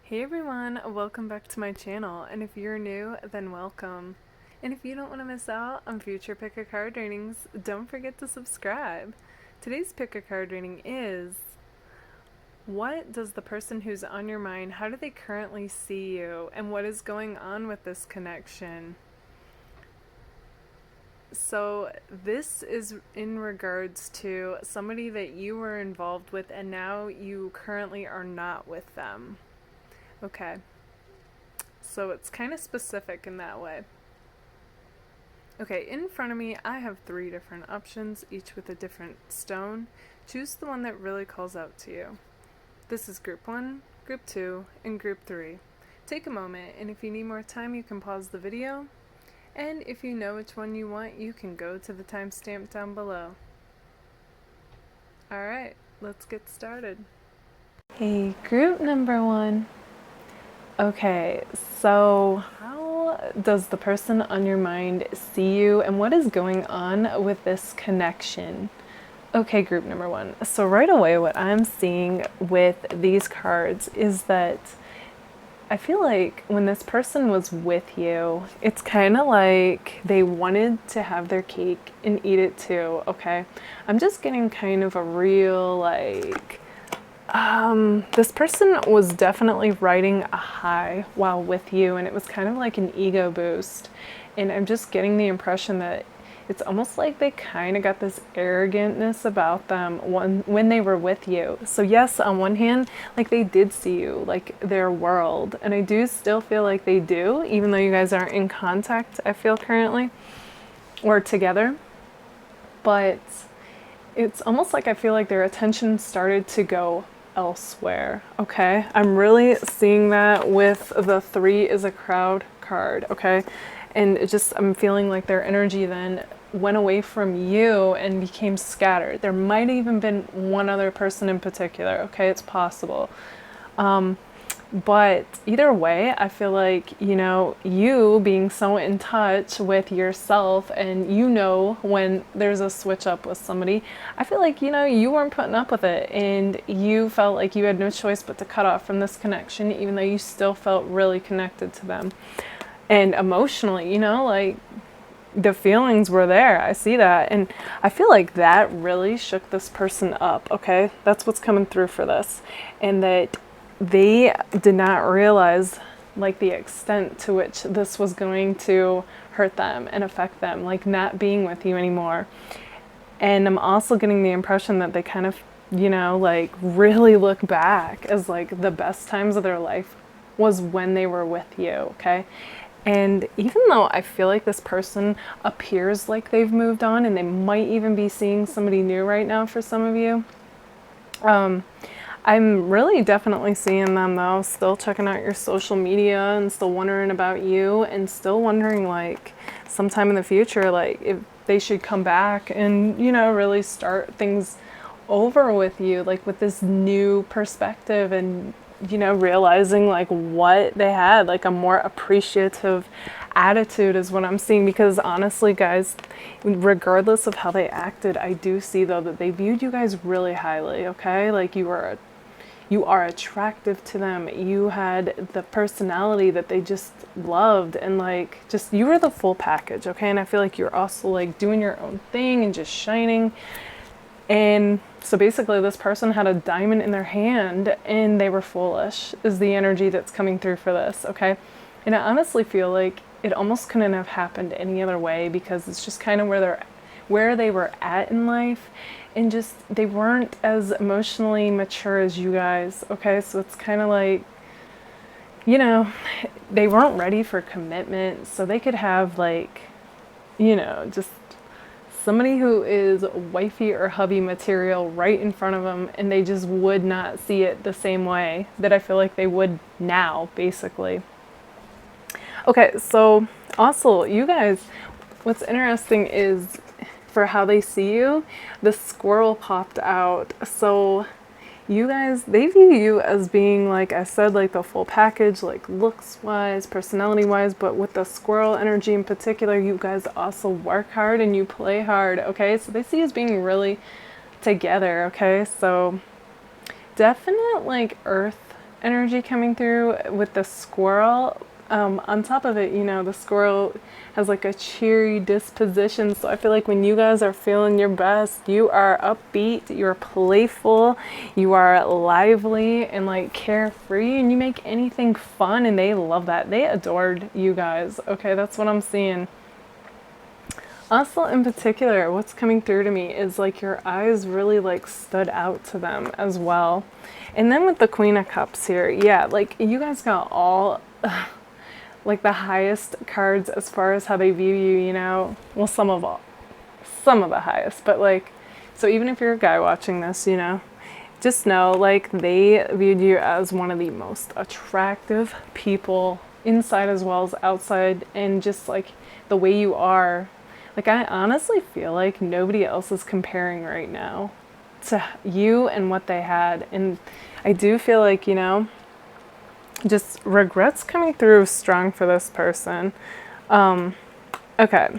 Hey everyone, welcome back to my channel, and if you're new, then welcome. And if you don't want to miss out on future pick a card readings, don't forget to subscribe. Today's pick a card reading is, what does the person who's on your mind, how do they currently see you, and what is going on with this connection? So this is in regards to somebody that you were involved with and now you currently are not with them. Okay. So it's kind of specific in that way. Okay, in front of me I have 3 different options, each with a different stone. Choose the one that really calls out to you. This is group 1, group 2, and group 3. Take a moment, and if you need more time you can pause the video. And if you know which one you want, you can go to the timestamp down below. Alright, let's get started. Hey, group number 1. Okay, so how does the person on your mind see you and what is going on with this connection? Okay, group number 1. So right away what I'm seeing with these cards is that I feel like when this person was with you, it's kind of like they wanted to have their cake and eat it too, okay? I'm just getting kind of a real this person was definitely riding a high while with you, and it was kind of like an ego boost. And I'm just getting the impression that it's almost like they kind of got this arrogantness about them when they were with you. So yes, on one hand, like they did see you, like their world. And I do still feel like they do, even though you guys aren't in contact, I feel currently, or together. But it's almost like I feel like their attention started to go elsewhere. Okay, I'm really seeing that with the 3 is a crowd card. Okay, and it just, I'm feeling like their energy then went away from you and became scattered. There might have even been one other person in particular. Okay, it's possible. But either way, I feel like, you know, you being so in touch with yourself and you know when there's a switch up with somebody, I feel like, you know, you weren't putting up with it and you felt like you had no choice but to cut off from this connection, even though you still felt really connected to them. And emotionally, you know, like the feelings were there. I see that. And I feel like that really shook this person up. Okay, that's what's coming through for this. And that they did not realize like the extent to which this was going to hurt them and affect them, like not being with you anymore. And I'm also getting the impression that they kind of, you know, like really look back as like the best times of their life was when they were with you. Okay. And even though I feel like this person appears like they've moved on and they might even be seeing somebody new right now for some of you, I'm really definitely seeing them though, still checking out your social media and still wondering about you and still wondering like sometime in the future, like if they should come back and, you know, really start things over with you, like with this new perspective and, you know, realizing like what they had, like a more appreciative attitude is what I'm seeing. Because honestly guys, regardless of how they acted, I do see though that they viewed you guys really highly. Okay, like you are attractive to them. You had the personality that they just loved, and like just you were the full package. Okay, and I feel like you're also like doing your own thing and just shining. And so basically this person had a diamond in their hand and they were foolish is the energy that's coming through for this. Okay, and I honestly feel like it almost couldn't have happened any other way, because it's just kind of where they were at in life, and just they weren't as emotionally mature as you guys. Okay, so it's kind of like, you know, they weren't ready for commitment, so they could have like, you know, just somebody who is wifey or hubby material right in front of them, and they just would not see it the same way that I feel like they would now, basically. Okay, so also, you guys, what's interesting is for how they see you, the squirrel popped out. So you guys, they view you as being, like I said, like the full package, like looks wise, personality wise, but with the squirrel energy in particular, you guys also work hard and you play hard. Okay, so they see you as being really together. Okay, so definite like earth energy coming through with the squirrel. On top of it, you know, the squirrel has like a cheery disposition. So I feel like when you guys are feeling your best, you are upbeat, you're playful, you are lively and like carefree, and you make anything fun, and they love that. They adored you guys. Okay, that's what I'm seeing. Also, in particular, what's coming through to me is like your eyes really like stood out to them as well. And then with the Queen of Cups here, yeah, like you guys got all like the highest cards as far as how they view you, you know. Well, some of the highest, but like, so even if you're a guy watching this, you know, just know like they viewed you as one of the most attractive people inside as well as outside, and just like the way you are. Like, I honestly feel like nobody else is comparing right now to you and what they had. And I do feel like, you know, just regrets coming through strong for this person. Okay.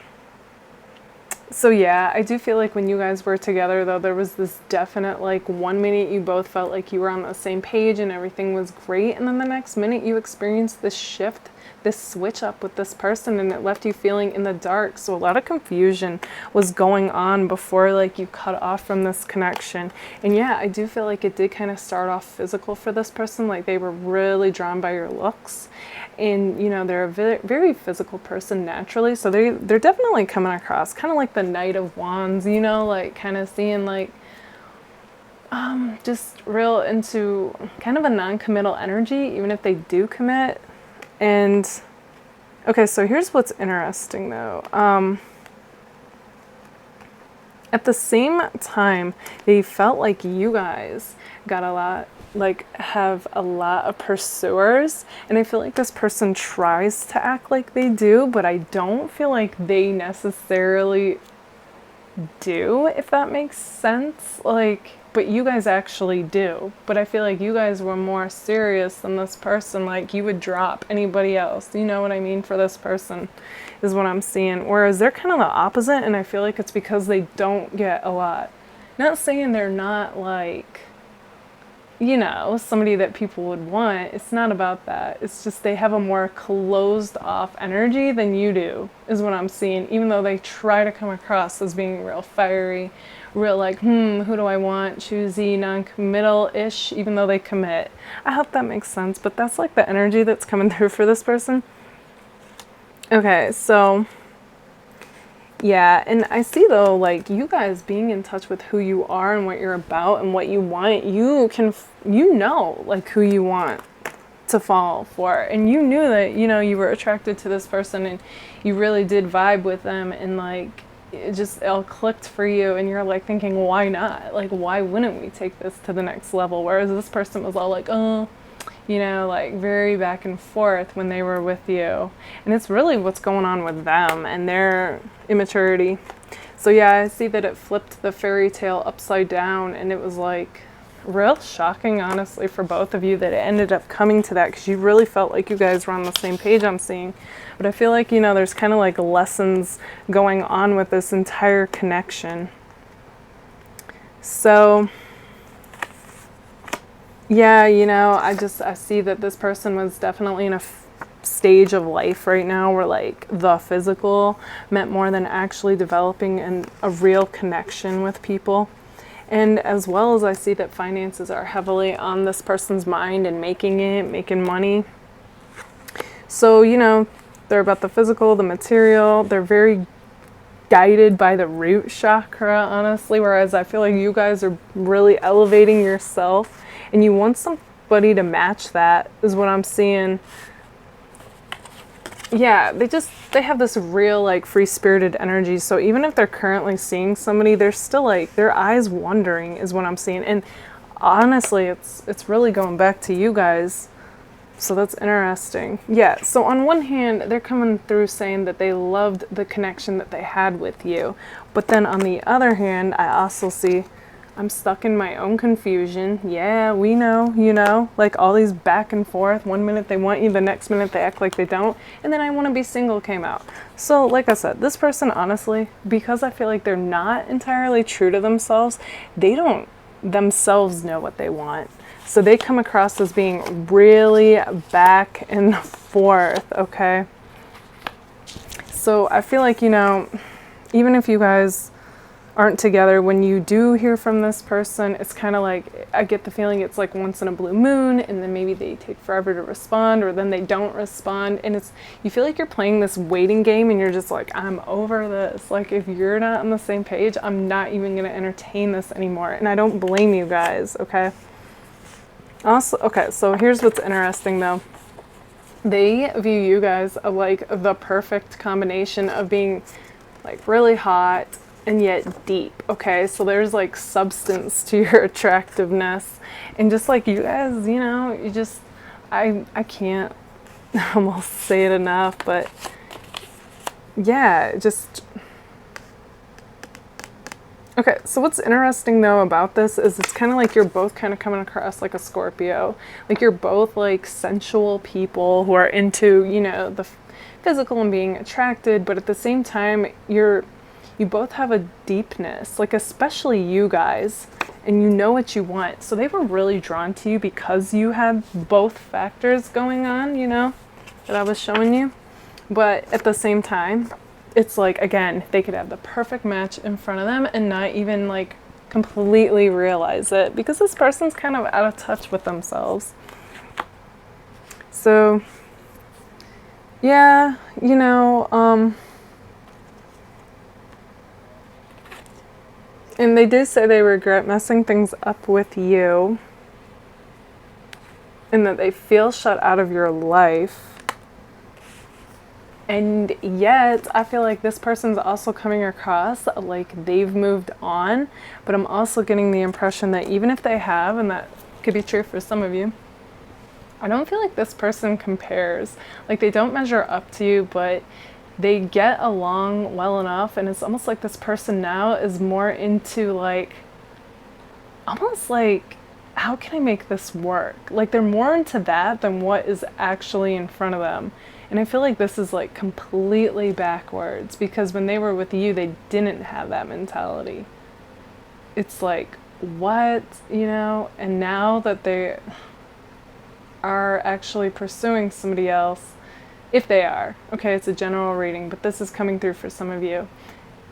So yeah, I do feel like when you guys were together though, there was this definite like 1 minute you both felt like you were on the same page and everything was great. And then the next minute you experienced this shift, this switch up with this person, and it left you feeling in the dark. So a lot of confusion was going on before like you cut off from this connection. And yeah, I do feel like it did kind of start off physical for this person. Like they were really drawn by your looks, and you know, they're a very, very physical person naturally. So they're definitely coming across kind of like the Knight of Wands, you know, like kind of seeing like just real into kind of a non-committal energy, even if they do commit. And okay, so here's what's interesting though. At the same time, they felt like you guys got a lot, like have a lot of pursuers, and I feel like this person tries to act like they do, but I don't feel like they necessarily do, if that makes sense. Like, but you guys actually do. But I feel like you guys were more serious than this person. Like you would drop anybody else. You know what I mean? For this person is what I'm seeing. Whereas they're kind of the opposite, and I feel like it's because they don't get a lot. Not saying they're not like, you know, somebody that people would want. It's not about that. It's just they have a more closed off energy than you do, is what I'm seeing. Even though they try to come across as being real fiery, real like, who do I want? Choosy, non-committal-ish, even though they commit. I hope that makes sense, but that's like the energy that's coming through for this person. Okay, so yeah, and I see though, like you guys being in touch with who you are and what you're about and what you want, you can, you know, like who you want to fall for, and you knew that, you know, you were attracted to this person and you really did vibe with them, and like it all clicked for you, and you're like thinking, why not? Like, why wouldn't we take this to the next level? Whereas this person was all like, oh, you know, like very back and forth when they were with you. And it's really what's going on with them and their immaturity. So yeah, I see that it flipped the fairy tale upside down, and it was like real shocking, honestly, for both of you that it ended up coming to that, because you really felt like you guys were on the same page, I'm seeing. But I feel like, you know, there's kind of like lessons going on with this entire connection. So yeah, you know, I see that this person was definitely in a stage of life right now where like the physical meant more than actually developing a real connection with people. And as well as I see that finances are heavily on this person's mind and making money. So, you know, they're about the physical, the material. They're very guided by the root chakra, honestly, whereas I feel like you guys are really elevating yourself, and you want somebody to match that, is what I'm seeing. Yeah, they have this real like free-spirited energy. So even if they're currently seeing somebody, they're still like, their eyes wandering is what I'm seeing. And honestly, it's really going back to you guys. So that's interesting. Yeah, so on one hand, they're coming through saying that they loved the connection that they had with you. But then on the other hand, I also see, I'm stuck in my own confusion. Yeah, we know, you know, like all these back and forth. 1 minute they want you, the next minute they act like they don't. And then I want to be single came out. So like I said, this person, honestly, because I feel like they're not entirely true to themselves, they don't themselves know what they want. So they come across as being really back and forth, okay? So I feel like, you know, even if you guys aren't together, when you do hear from this person, it's kind of like, I get the feeling it's like once in a blue moon, and then maybe they take forever to respond, or then they don't respond, and it's, you feel like you're playing this waiting game, and you're just like, I'm over this. Like, if you're not on the same page, I'm not even going to entertain this anymore. And I don't blame you guys, okay? Also, okay, so here's what's interesting though. They view you guys as like the perfect combination of being like really hot and yet deep, okay? So there's like substance to your attractiveness, and just like you guys, you know, you just, I can't almost say it enough, but yeah, just, okay, so what's interesting though about this is it's kind of like you're both kind of coming across like a Scorpio. Like you're both like sensual people who are into, you know, the physical and being attracted, but at the same time, you both have a deepness, like especially you guys, and you know what you want. So they were really drawn to you because you had both factors going on, you know, that I was showing you. But at the same time, it's like, again, they could have the perfect match in front of them and not even like completely realize it, because this person's kind of out of touch with themselves. So yeah, you know, and they did say they regret messing things up with you, and that they feel shut out of your life. And yet, I feel like this person's also coming across like they've moved on, but I'm also getting the impression that even if they have, and that could be true for some of you, I don't feel like this person compares. Like they don't measure up to you, but they get along well enough, and it's almost like this person now is more into like, almost like, how can I make this work? Like they're more into that than what is actually in front of them. And I feel like this is like completely backwards, because when they were with you, they didn't have that mentality. It's like, what, you know? And now that they are actually pursuing somebody else, if they are, okay, it's a general reading, but this is coming through for some of you.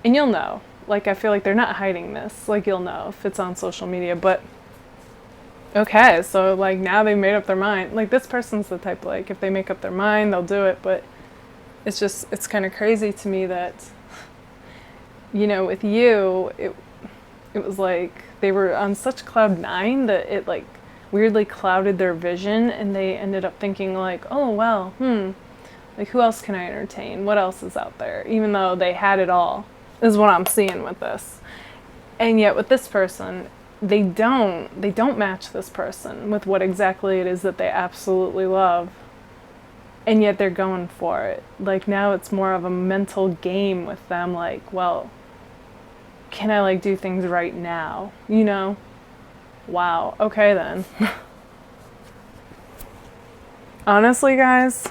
And you'll know, like, I feel like they're not hiding this. Like, you'll know if it's on social media, but okay, so like now they made up their mind. Like this person's the type, like if they make up their mind, they'll do it. But it's just, it's kind of crazy to me that, you know, with you, it was like they were on such cloud nine that it like weirdly clouded their vision, and they ended up thinking like, oh well, like who else can I entertain? What else is out there? Even though they had it all, is what I'm seeing with this. And yet with this person, they don't match this person with what exactly it is that they absolutely love. And yet they're going for it. Like now it's more of a mental game with them, like, well, can I like do things right now? You know? Wow, okay then. Honestly, guys,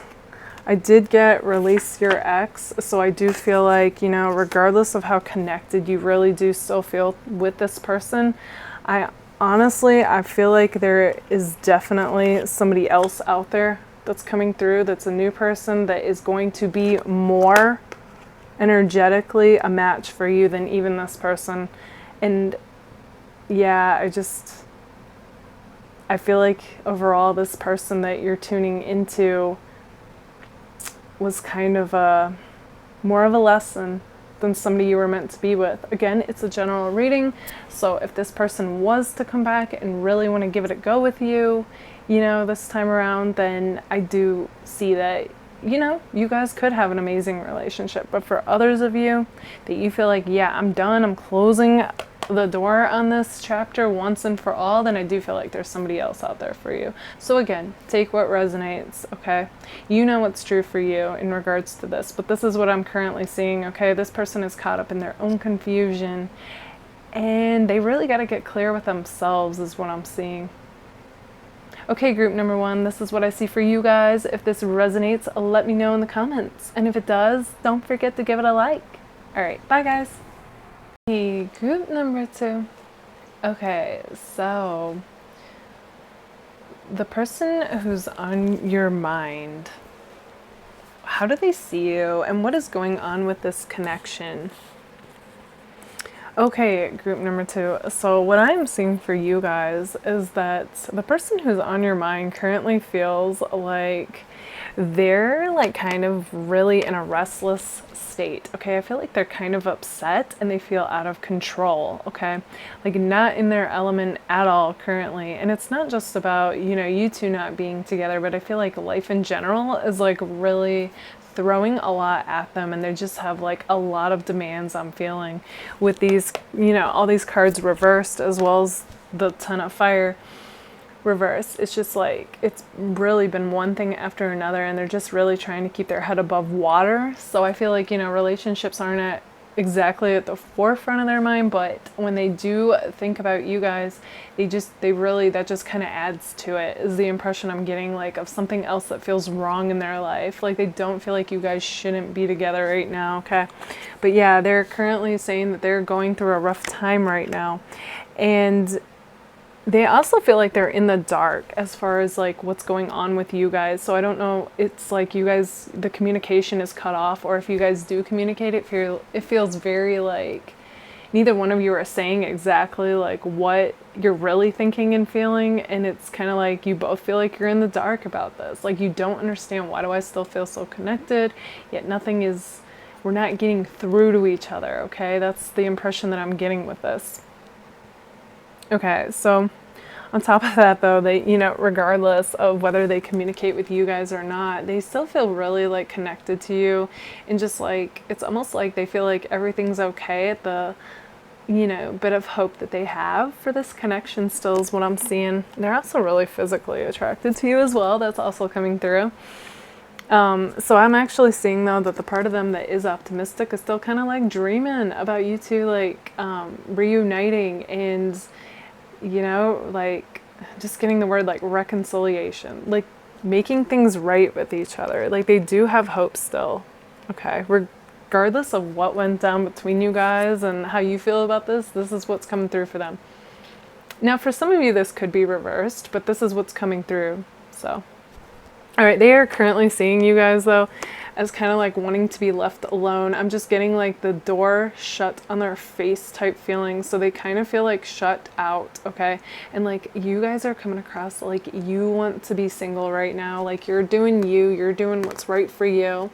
I did get release your ex, so I do feel like, you know, regardless of how connected you really do still feel with this person, I feel like there is definitely somebody else out there that's coming through, that's a new person that is going to be more energetically a match for you than even this person. And yeah, I feel like overall this person that you're tuning into was kind of more of a lesson than somebody you were meant to be with. Again, it's a general reading, so if this person was to come back and really want to give it a go with you, you know, this time around, then I do see that, you know, you guys could have an amazing relationship. But for others of you that you feel like, yeah, I'm done, I'm closing the door on this chapter once and for all, then I do feel like there's somebody else out there for you. So again, take what resonates, okay? You know what's true for you in regards to this, but this is what I'm currently seeing, okay? This person is caught up in their own confusion, and they really got to get clear with themselves is what I'm seeing. Okay, group number one, this is what I see for you guys. If this resonates, let me know in the comments. And if it does, don't forget to give it a like. All right, bye guys. Hey, group number two. Okay, so the person who's on your mind, how do they see you and what is going on with this connection? Okay, group number 2. So what I'm seeing for you guys is that the person who's on your mind currently feels like they're like kind of really in a restless state. Okay, I feel like they're kind of upset and they feel out of control. Okay, like not in their element at all currently. And it's not just about, you know, you two not being together, but I feel like life in general is like really throwing a lot at them, and they just have like a lot of demands. I'm feeling with these, you know, all these cards reversed as well as the Ton of Fire reversed. It's just like it's really been one thing after another, and they're just really trying to keep their head above water. So I feel like, you know, relationships aren't exactly at the forefront of their mind, but when they do think about you guys, they really, that just kind of adds to it, is the impression I'm getting, like, of something else that feels wrong in their life. Like they don't feel like you guys shouldn't be together right now. Okay, but yeah, they're currently saying that they're going through a rough time right now, and they also feel like they're in the dark as far as like what's going on with you guys. So I don't know, it's like you guys, the communication is cut off, or if you guys do communicate, it feels very like neither one of you are saying exactly like what you're really thinking and feeling, and it's kind of like you both feel like you're in the dark about this. Like you don't understand, why do I still feel so connected, yet we're not getting through to each other. Okay, that's the impression that I'm getting with this. Okay, so on top of that though, they, you know, regardless of whether they communicate with you guys or not, they still feel really like connected to you, and just like, it's almost like they feel like everything's okay at the, you know, bit of hope that they have for this connection still is what I'm seeing. They're also really physically attracted to you as well. That's also coming through. So I'm actually seeing though that the part of them that is optimistic is still kind of like dreaming about you two like reuniting, and you know, like just getting the word like reconciliation, like making things right with each other. Like they do have hope still. Okay, regardless of what went down between you guys and how you feel about this is what's coming through for them. Now for some of you this could be reversed, but this is what's coming through. So all right, they are currently seeing you guys though as kind of like wanting to be left alone. I'm just getting like the door shut on their face type feeling. So they kind of feel like shut out, okay? And like you guys are coming across like you want to be single right now. Like you're doing you, you're doing what's right for you.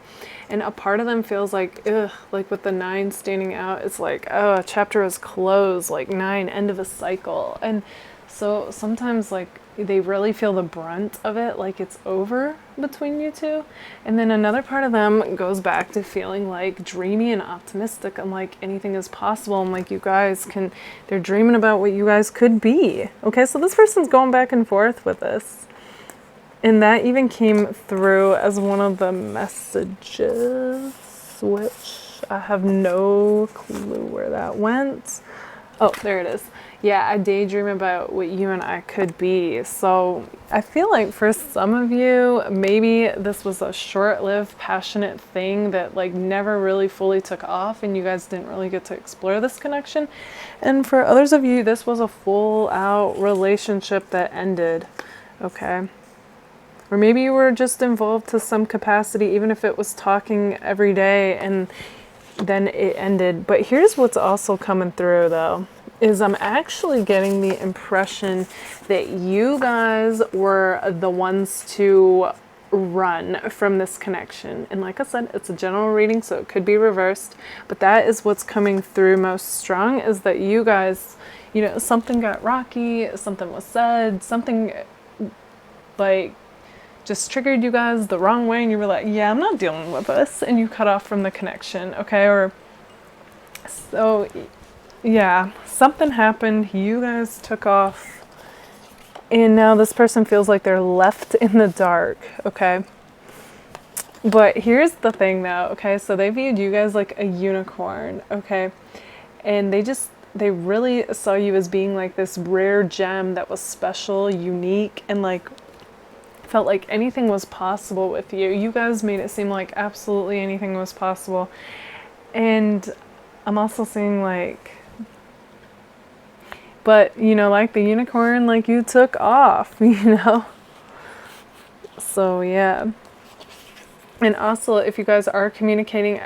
And a part of them feels like, ugh, like with the 9 standing out, it's like, oh, a chapter is closed, like 9, end of a cycle. And so sometimes like they really feel the brunt of it, like it's over between you two. And then another part of them goes back to feeling like dreamy and optimistic, and like anything is possible, and like you guys can, they're dreaming about what you guys could be. Okay, so this person's going back and forth with this. And that even came through as one of the messages, which I have no clue where that went. Oh, there it is. Yeah, I daydream about what you and I could be. So I feel like for some of you, maybe this was a short-lived, passionate thing that like never really fully took off, and you guys didn't really get to explore this connection. And for others of you, this was a full-out relationship that ended, okay? Or maybe you were just involved to some capacity, even if it was talking every day and then it ended. But here's what's also coming through though, is I'm actually getting the impression that you guys were the ones to run from this connection. And like I said, it's a general reading, so it could be reversed, but that is what's coming through most strong, is that you guys, you know, something got rocky, something was said, something like just triggered you guys the wrong way, and you were like, yeah, I'm not dealing with this, and you cut off from the connection, okay? Or so yeah, something happened, you guys took off, and now this person feels like they're left in the dark, okay? But here's the thing though, okay? So they viewed you guys like a unicorn, okay? And they really saw you as being like this rare gem that was special, unique, and like felt like anything was possible with you. You guys made it seem like absolutely anything was possible. And I'm also seeing like But, you know, like the unicorn, like you took off, you know? So, yeah. And also, if you guys are communicating,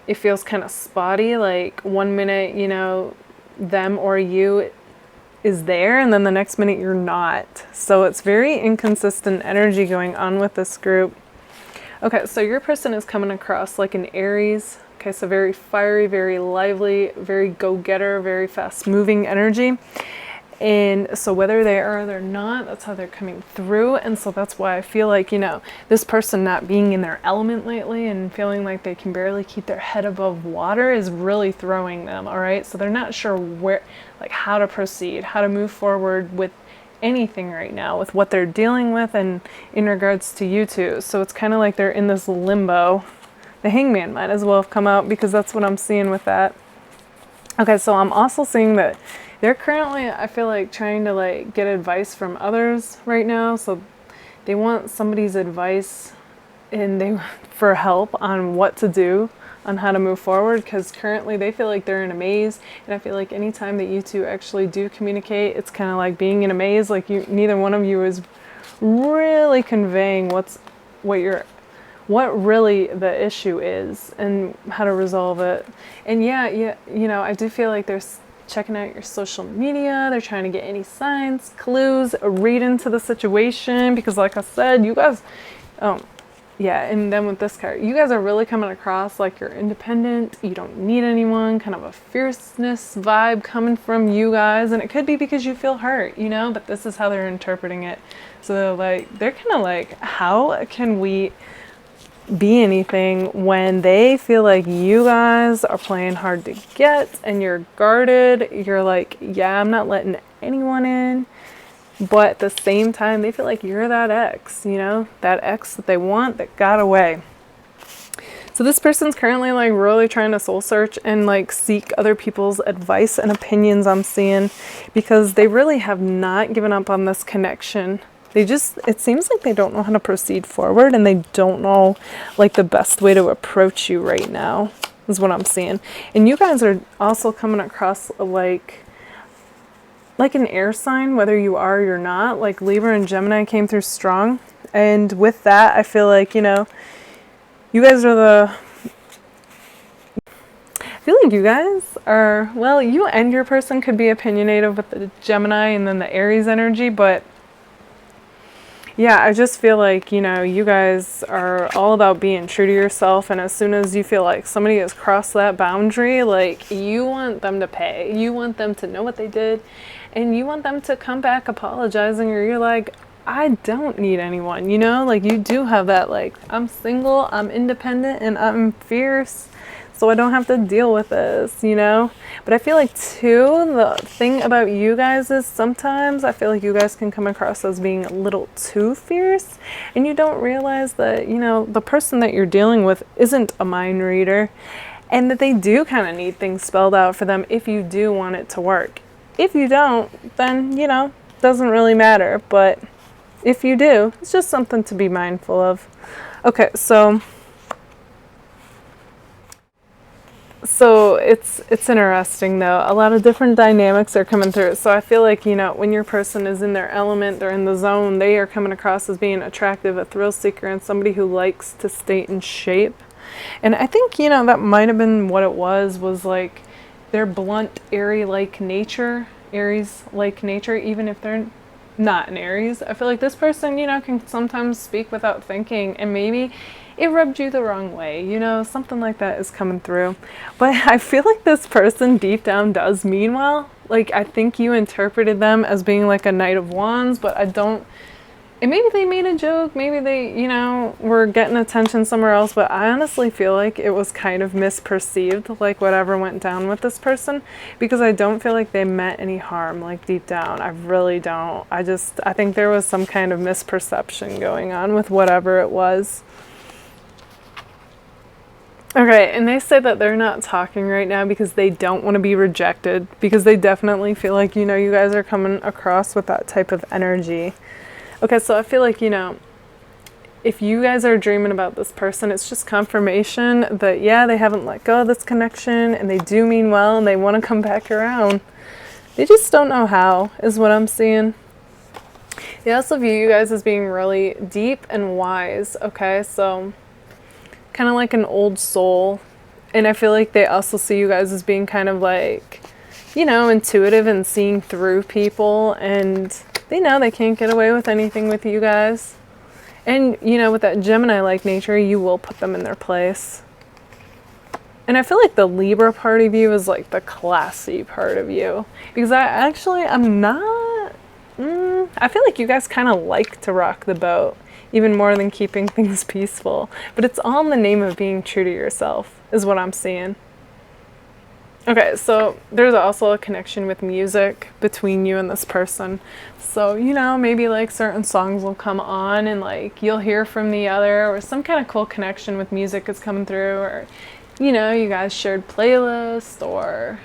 it feels kind of spotty. Like one minute, you know, them or you is there, and then the next minute you're not. So it's very inconsistent energy going on with this group. Okay, so your person is coming across like an Aries. Okay, so very fiery, very lively, very go-getter, very fast-moving energy. And so whether they are or they're not, that's how they're coming through. And so that's why I feel like, you know, this person not being in their element lately and feeling like they can barely keep their head above water is really throwing them, all right? So they're not sure where, like how to proceed, how to move forward with anything right now, with what they're dealing with and in regards to you two. So it's kind of like they're in this limbo. The Hangman might as well have come out because that's what I'm seeing with that. Okay, so I'm also seeing that they're currently, I feel like, trying to like get advice from others right now. So they want somebody's advice and for help on what to do, on how to move forward, because currently they feel like they're in a maze. And I feel like anytime that you two actually do communicate, it's kind of like being in a maze. Like neither one of you is really conveying what really the issue is and how to resolve it. And yeah, you know, I do feel like there's checking out your social media. They're trying to get any signs, clues, read into the situation, because like I said, you guys, yeah, and then with this card, you guys are really coming across like you're independent, you don't need anyone, kind of a fierceness vibe coming from you guys. And it could be because you feel hurt, you know, but this is how they're interpreting it. So they're kind of like, how can we be anything when they feel like you guys are playing hard to get and you're guarded? You're like, yeah, I'm not letting anyone in. But at the same time, they feel like you're that ex, you know, that ex that they want that got away. So this person's currently like really trying to soul search and like seek other people's advice and opinions, I'm seeing, because they really have not given up on this connection. It seems like they don't know how to proceed forward, and they don't know like the best way to approach you right now is what I'm seeing. And you guys are also coming across like an air sign, whether you are or you're not. Like Libra and Gemini came through strong. And with that, I feel like, you know, you guys are I feel like you guys are, well, you and your person could be opinionated with the Gemini and then the Aries energy, but yeah, I just feel like, you know, you guys are all about being true to yourself. And as soon as you feel like somebody has crossed that boundary, like you want them to pay. You want them to know what they did. And you want them to come back apologizing, or you're like, I don't need anyone, you know? Like you do have that, like, I'm single, I'm independent, and I'm fierce, so I don't have to deal with this, you know? But I feel like too, the thing about you guys is sometimes I feel like you guys can come across as being a little too fierce, and you don't realize that, you know, the person that you're dealing with isn't a mind reader, and that they do kind of need things spelled out for them if you do want it to work. If you don't, then, you know, doesn't really matter. But if you do, it's just something to be mindful of. Okay, so it's interesting though. A lot of different dynamics are coming through. So I feel like, you know, when your person is in their element, they're in the zone, they are coming across as being attractive, a thrill seeker, and somebody who likes to stay in shape. And I think, you know, that might have been what it was like their blunt, Aries-like nature, even if they're not an Aries. I feel like this person, you know, can sometimes speak without thinking, and maybe it rubbed you the wrong way, you know, something like that is coming through. But I feel like this person deep down does mean well. Like, I think you interpreted them as being like a Knight of Wands, but I don't, and maybe they made a joke, maybe they, you know, were getting attention somewhere else, but I honestly feel like it was kind of misperceived, like whatever went down with this person, because I don't feel like they meant any harm, like deep down. I really don't. I think there was some kind of misperception going on with whatever it was. Okay, and they say that they're not talking right now because they don't want to be rejected, because they definitely feel like, you know, you guys are coming across with that type of energy. Okay, so I feel like, you know, if you guys are dreaming about this person, it's just confirmation that, yeah, they haven't let go of this connection, and they do mean well, and they want to come back around. They just don't know how, is what I'm seeing. They also view you guys as being really deep and wise, okay? So kind of like an old soul. And I feel like they also see you guys as being kind of like, you know, intuitive and seeing through people. And they know they can't get away with anything with you guys. And, you know, with that Gemini-like nature, you will put them in their place. And I feel like the Libra part of you is like the classy part of you. Because I'm not... I feel like you guys kind of like to rock the boat, even more than keeping things peaceful. But it's all in the name of being true to yourself, is what I'm seeing. Okay, so there's also a connection with music between you and this person. So, you know, maybe like certain songs will come on and like you'll hear from the other, or some kind of cool connection with music is coming through, or, you know, you guys shared playlist, or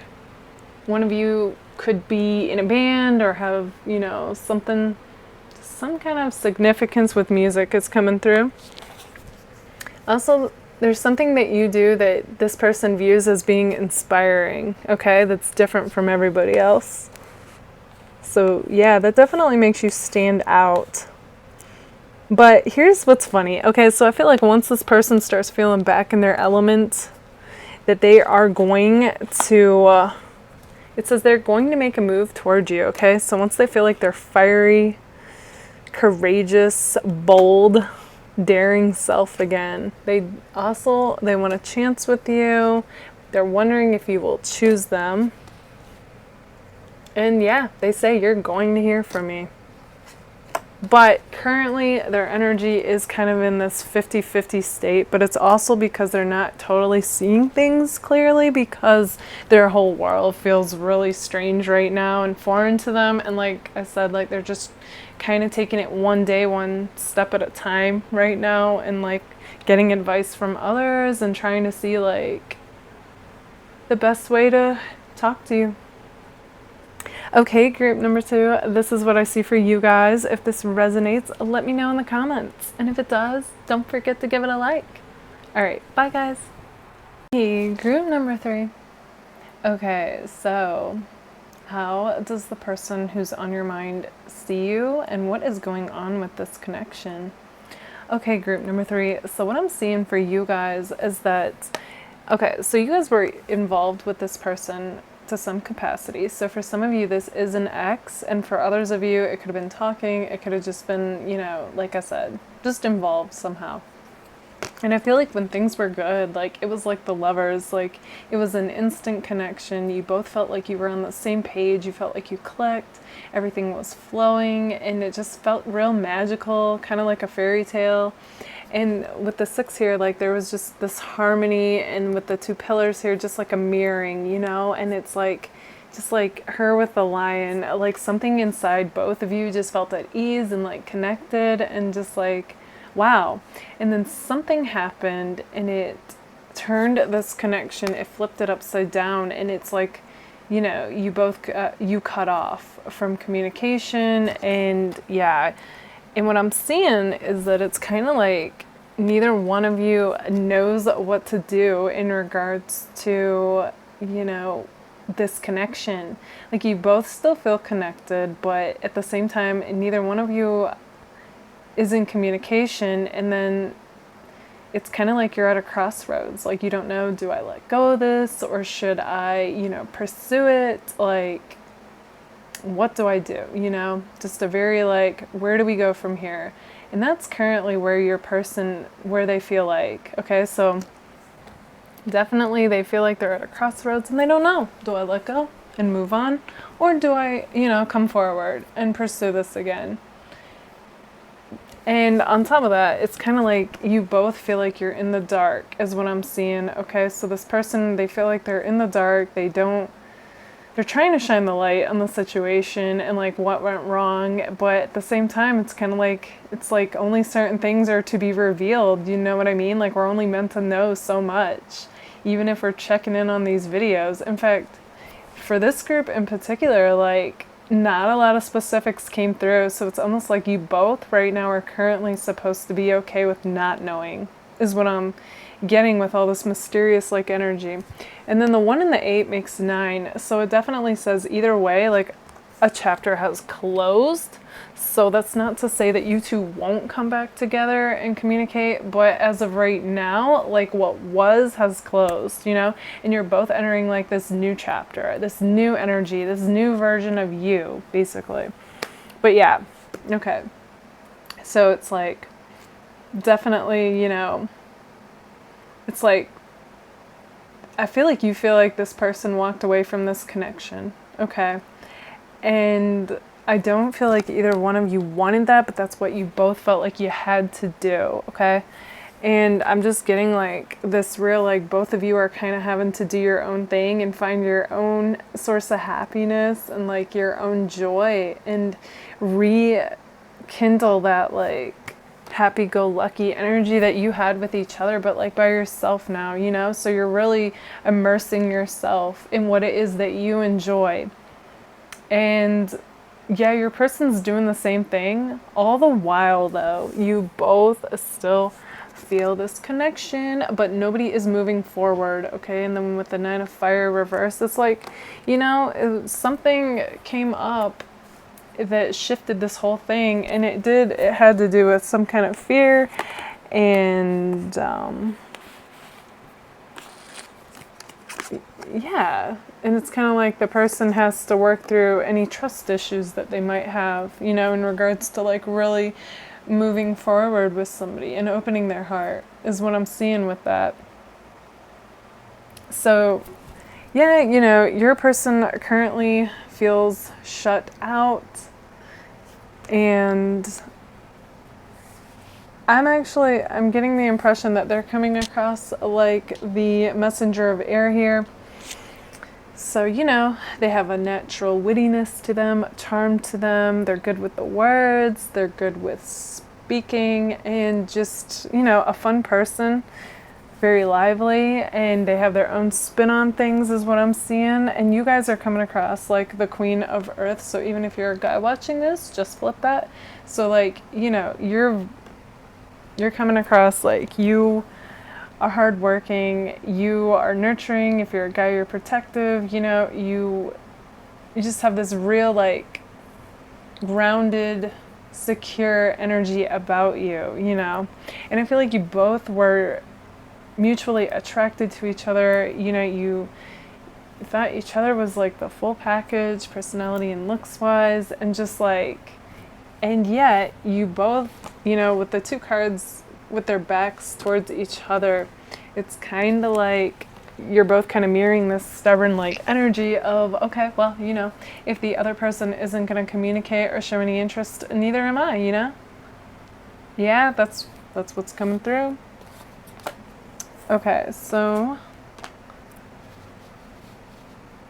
one of you could be in a band or have, you know, some kind of significance with music is coming through. Also, there's something that you do that this person views as being inspiring, okay? That's different from everybody else. So yeah, that definitely makes you stand out. But here's what's funny. Okay, so I feel like once this person starts feeling back in their element, that they are going to... it says they're going to make a move towards you, okay? So once they feel like they're fiery, courageous, bold, daring self again, they want a chance with you. They're wondering if you will choose them. And yeah, they say you're going to hear from me. But currently their energy is kind of in this 50-50 state, but it's also because they're not totally seeing things clearly, because their whole world feels really strange right now and foreign to them. And like I said, like they're just kind of taking it one day, one step at a time right now, and like getting advice from others and trying to see like the best way to talk to you. Okay, group number 2, this is what I see for you guys. If this resonates, let me know in the comments. And if it does, don't forget to give it a like. All right, bye guys. Hey, group number 3. Okay, so how does the person who's on your mind see you, and what is going on with this connection? Okay, group number 3. So what I'm seeing for you guys is that, okay, so you guys were involved with this person to some capacity. So for some of you, this is an ex, and for others of you, it could have been talking, it could have just been, you know, like I said, just involved somehow. And I feel like when things were good, like it was like the lovers, like it was an instant connection. You both felt like you were on the same page, you felt like you clicked, everything was flowing, and it just felt real magical, kind of like a fairy tale. And with the 6 here, like there was just this harmony, and with the 2 pillars here, just like a mirroring, you know? And it's like, just like her with the lion, like something inside both of you just felt at ease and like connected and just like, wow. And then something happened and it turned this connection, it flipped it upside down, and it's like, you know, you both, you cut off from communication. And yeah. And what I'm seeing is that it's kind of like neither one of you knows what to do in regards to, you know, this connection. Like you both still feel connected, but at the same time, neither one of you is in communication. And then it's kind of like you're at a crossroads. Like you don't know, do I let go of this, or should I, you know, pursue it? Like, what do I do? You know, just a very like, where do we go from here? And that's currently where your person, where they feel like, okay, so definitely they feel like they're at a crossroads and they don't know, do I let go and move on, or do I, you know, come forward and pursue this again? And on top of that, it's kind of like you both feel like you're in the dark is what I'm seeing. Okay, so this person, they feel like they're in the dark, they're trying to shine the light on the situation and like what went wrong, but at the same time, it's kind of like, it's like only certain things are to be revealed. You know what I mean? Like we're only meant to know so much, even if we're checking in on these videos. In fact, for this group in particular, like not a lot of specifics came through. So it's almost like you both right now are currently supposed to be okay with not knowing is what I'm getting with all this mysterious like energy. And then the 1 and the 8 makes 9. So it definitely says either way, like a chapter has closed. So that's not to say that you two won't come back together and communicate, but as of right now, like what was has closed, you know, and you're both entering like this new chapter, this new energy, this new version of you, basically. But yeah, okay. So it's like, definitely, you know, it's like, I feel like you feel like this person walked away from this connection, okay? And I don't feel like either one of you wanted that, but that's what you both felt like you had to do, okay? And I'm just getting like this real, like both of you are kind of having to do your own thing and find your own source of happiness and like your own joy and rekindle that like happy-go-lucky energy that you had with each other, but like by yourself now, you know? So you're really immersing yourself in what it is that you enjoy. And yeah, your person's doing the same thing. All the while, though, you both still feel this connection, but nobody is moving forward, okay? And then with the 9 of Fire reverse, it's like, you know, something came up that shifted this whole thing, and it had to do with some kind of fear, and yeah, and it's kind of like the person has to work through any trust issues that they might have, you know, in regards to like really moving forward with somebody and opening their heart is what I'm seeing with that. So yeah, you know, your person currently feels shut out, and I'm getting the impression that they're coming across like the messenger of air here. So, you know, they have a natural wittiness to them, charm to them. They're good with the words. They're good with speaking, and just, you know, a fun person, very lively, and they have their own spin on things is what I'm seeing. And you guys are coming across like the Queen of Earth. So even if you're a guy watching this, just flip that. So like, you know, you're coming across like you are hardworking, you are nurturing. If you're a guy, you're protective. You know, you just have this real like grounded, secure energy about you, you know. And I feel like you both were mutually attracted to each other. You know, you thought each other was like the full package, personality and looks wise, and just like, and yet you both, you know, with the 2 cards with their backs towards each other, it's kind of like you're both kind of mirroring this stubborn like energy of, okay, well, you know, if the other person isn't going to communicate or show any interest, neither am I, you know? Yeah, that's what's coming through. Okay, so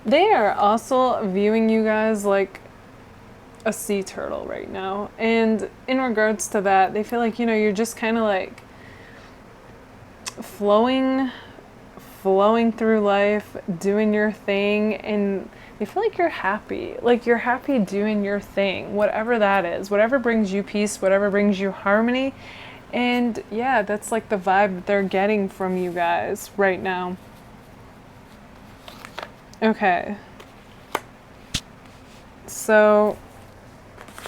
they are also viewing you guys like a sea turtle right now. And in regards to that, they feel like, you know, you're just kind of like flowing through life, doing your thing, and they feel like you're happy. Like you're happy doing your thing, whatever that is, whatever brings you peace, whatever brings you harmony. And yeah, that's like the vibe that they're getting from you guys right now. Okay. So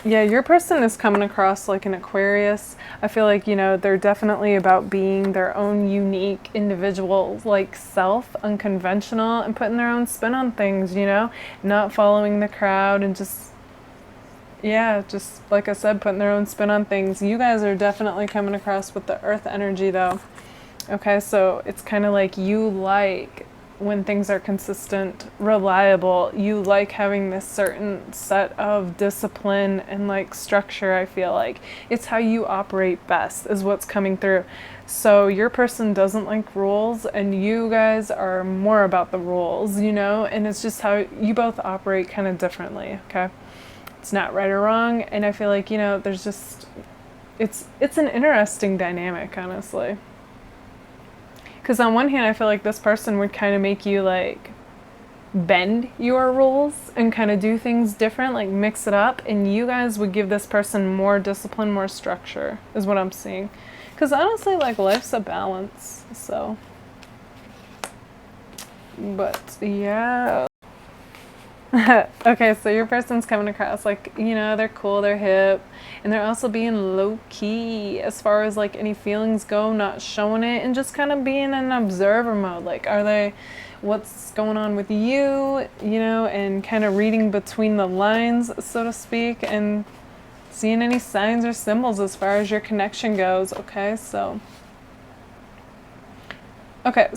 yeah, your person is coming across like an Aquarius. I feel like, you know, they're definitely about being their own unique individual, like self, unconventional, and putting their own spin on things, you know, not following the crowd and just, yeah, just like I said, putting their own spin on things. You guys are definitely coming across with the earth energy though. Okay, so it's kind of like you like when things are consistent, reliable, you like having this certain set of discipline and like structure. I feel like it's how you operate best is what's coming through. So your person doesn't like rules, and you guys are more about the rules, you know, and it's just how you both operate kind of differently. Okay, it's not right or wrong, and I feel like, you know, there's just it's an interesting dynamic, honestly. Because on one hand, I feel like this person would kind of make you like bend your rules and kind of do things different, like mix it up, and you guys would give this person more discipline, more structure is what I'm seeing. Because Because honestly, like, life's a balance, so. But, yeah. Okay, so your person's coming across like, you know, they're cool, they're hip, and they're also being low-key as far as like any feelings go, not showing it, and just kind of being in an observer mode. Like, are they, what's going on with you, you know, and kind of reading between the lines, so to speak, and seeing any signs or symbols as far as your connection goes. Okay, so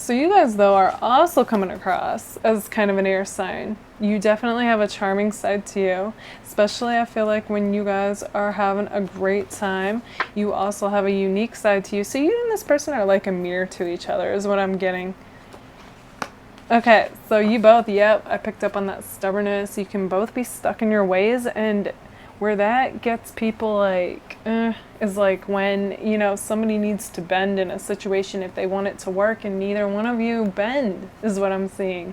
you guys, though, are also coming across as kind of an air sign. You definitely have a charming side to you, especially I feel like when you guys are having a great time, you also have a unique side to you. So you and this person are like a mirror to each other is what I'm getting. Okay, so you both, yep, I picked up on that stubbornness. You can both be stuck in your ways, and where that gets people like, is like when, you know, somebody needs to bend in a situation if they want it to work, and neither one of you bend, is what I'm seeing.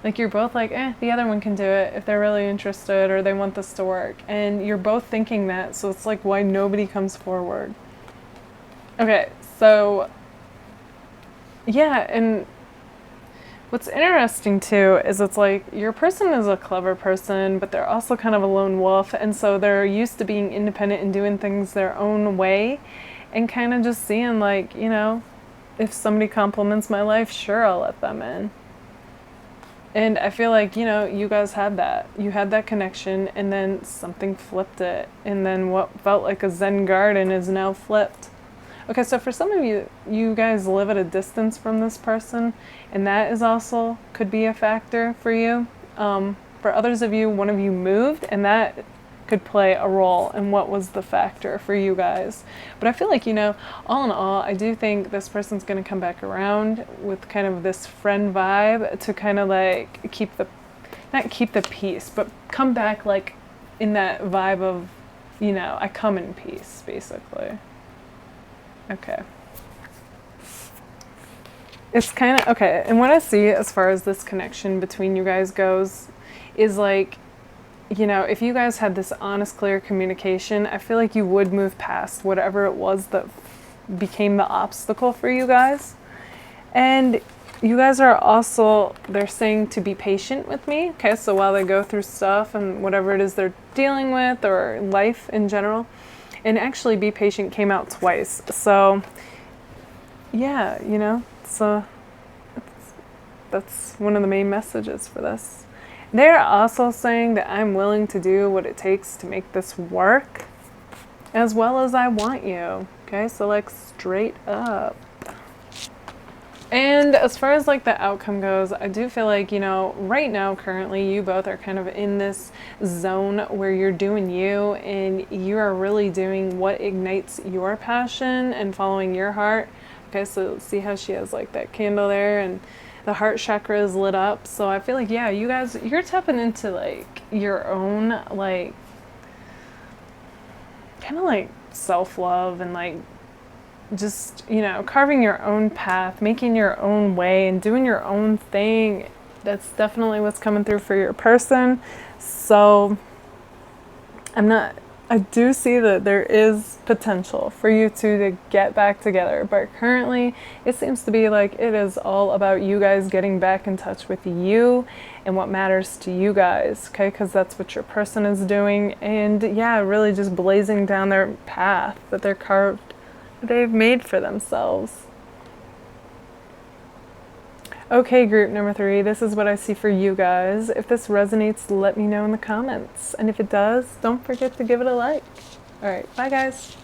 Like, you're both like, the other one can do it if they're really interested or they want this to work. And you're both thinking that, so it's like why nobody comes forward. Okay, so, yeah, and what's interesting too is it's like your person is a clever person, but they're also kind of a lone wolf, and so they're used to being independent and doing things their own way, and kind of just seeing like, you know, if somebody compliments my life, sure, I'll let them in. And I feel like, you know, you guys had that. You had that connection, and then something flipped it, and then what felt like a Zen garden is now flipped. Okay, so for some of you, you guys live at a distance from this person, and that is also could be a factor for you. For others of you, one of you moved, and that could play a role in what was the factor for you guys. But I feel like, you know, all in all, I do think this person's going to come back around with kind of this friend vibe to kind of like not keep the peace, but come back like in that vibe of, you know, I come in peace, basically. Okay. It's kind of, okay, and what I see as far as this connection between you guys goes is like, you know, if you guys had this honest, clear communication, I feel like you would move past whatever it was that became the obstacle for you guys. And you guys are also, they're saying to be patient with me. Okay, so while they go through stuff and whatever it is they're dealing with or life in general, and actually be patient came out twice. So yeah, you know, so that's one of the main messages for this. They're also saying that I'm willing to do what it takes to make this work as well as I want you. Okay, so like straight up. And as far as like the outcome goes, I do feel like, you know, right now, currently, you both are kind of in this zone where you're doing you, and you are really doing what ignites your passion and following your heart. Okay, so see how she has like that candle there, and the heart chakra is lit up. So I feel like, yeah, you guys, you're tapping into like your own, like, kind of like self-love and like just, you know, carving your own path, making your own way and doing your own thing. That's definitely what's coming through for your person. So I do see that there is potential for you two to get back together, but currently it seems to be like it is all about you guys getting back in touch with you and what matters to you guys, okay? Because that's what your person is doing, and yeah, really just blazing down their path that they've made for themselves. Okay, group number 3, this is what I see for you guys. If this resonates, let me know in the comments. And if it does, don't forget to give it a like. All right, bye guys.